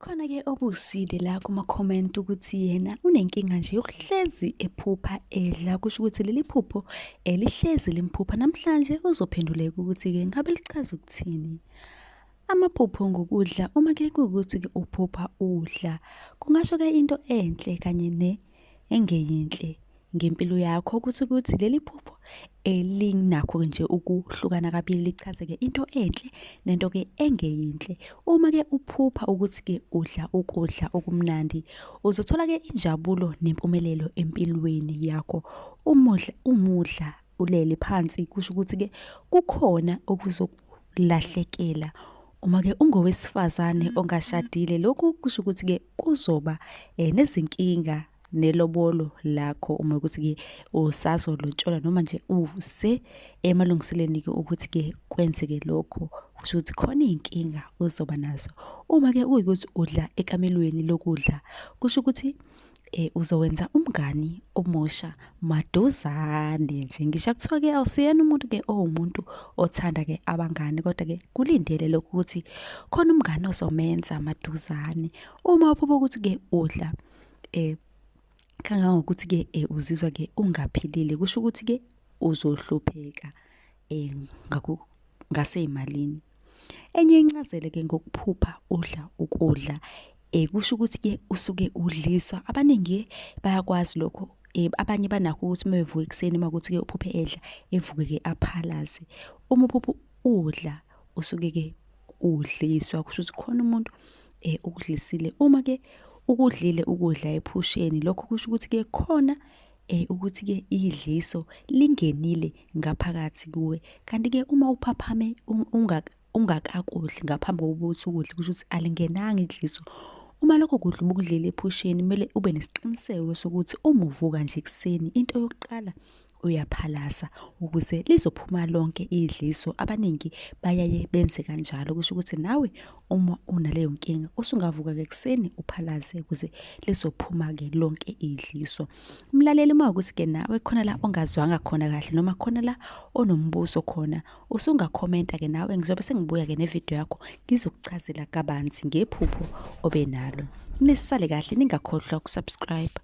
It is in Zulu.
Khona-ke obusile la kuma-comment ukuthi yena unenkinga nje yokuhlezi ephupha edla. Kusho ukuthi leli phupho lihlezi limphupha. Namhlanje uzophenduleka ukuthi-ke ngabe lichaza ukuthini. Amaphupho ngokudla, uma-ke kuwukuthi-ke uphupha udla, kungasho-ke into enhle kanye engeyinhle ngempilo yakho. Ukuthi leli phupho linakho nje ukuhlukana kabili, lichaze-ke into enhle nento-ke engeyinhle. Uma-ke uphupha ukuthi-ke udla ukudla okumnandi, uzothola-ke injabulo nempumelelo empilweni yakho. Umudla ulele phansi, kusho ukuthi-ke kukhona okuzokulahlekela. Uma-ke ungowesifazane ongashadile, lokhu kusho ukuthi-ke kuzoba nezinkinga nelobolo lakho. Uma ukuthi-ke usazolotsholwa noma nje emalungiseleni-ke ukuthi-ke kwenzeke lokho, kusho ukuthi khona iy'nkinga ozoba nazo. Uma-ke kuyikuthi udla ekamelweni lokudla, kusho ukuthi uzowenza umngani omusha maduzane nje. Ngisho kuthiwa-ke awusiyena umuntu-ke owumuntu othanda-ke abangani, kodwa-ke kulindele lokho ukuthi khona umngani ozomenza maduzane. Uma uphupha ukuthi-ke udla kangangokuthi-ke uzizwa-ke ungaphilile, kusho ukuthi-ke uzohlupheka ngasey'malini. Enye incazelo-ke ngokuphupha udla ukudla, kusho ukuthi-ke usuke udliswa. Abaningi bayakwazi lokho. Abanye banakho ukuthi uma bevuka ekuseni uma kuthi-ke uphuphe edla, evuke-ke aphalaze. Uma uphupha udla usuke-ke udliswa, kusho ukuthi khona umuntu ukudlisile. Uma-ke ukudlile ukudla ephusheni, lokho kusho ukuthi-ke khona ukuthi-ke idliso lingenile ngaphakathi kuwe. Kanti-ke uma uphaphame ungakakudli ngaphambi kokuthi ukudle, kusho ukuthi alingenanga idliso. Uma lokho kudla ubukudlile ephusheni, kumele ube nesiqiniseko sokuthi uma uvuka nje ekuseni, into yokuqala uyaphalaza ukuze lizophuma lonke idliso. Abaningi bayaye benze kanjalo, kusho ukuthi nawe uma unaleyo nkinga usungavuka-ke ekuseni uphalaze ukuze lizophuma-ke lonke idliso. Mlaleli, uma ukuthi-ke nawe khona la ongazwanga khona kahle noma khona la onombuzo khona, usungakhomenta-ke nawe, ngizobe sengibuya-ke nevidiyo yakho ngizokuchazela kabanzi ngephupho obenalo. Nisale kahle, ningakhohlwa ukusubscribe.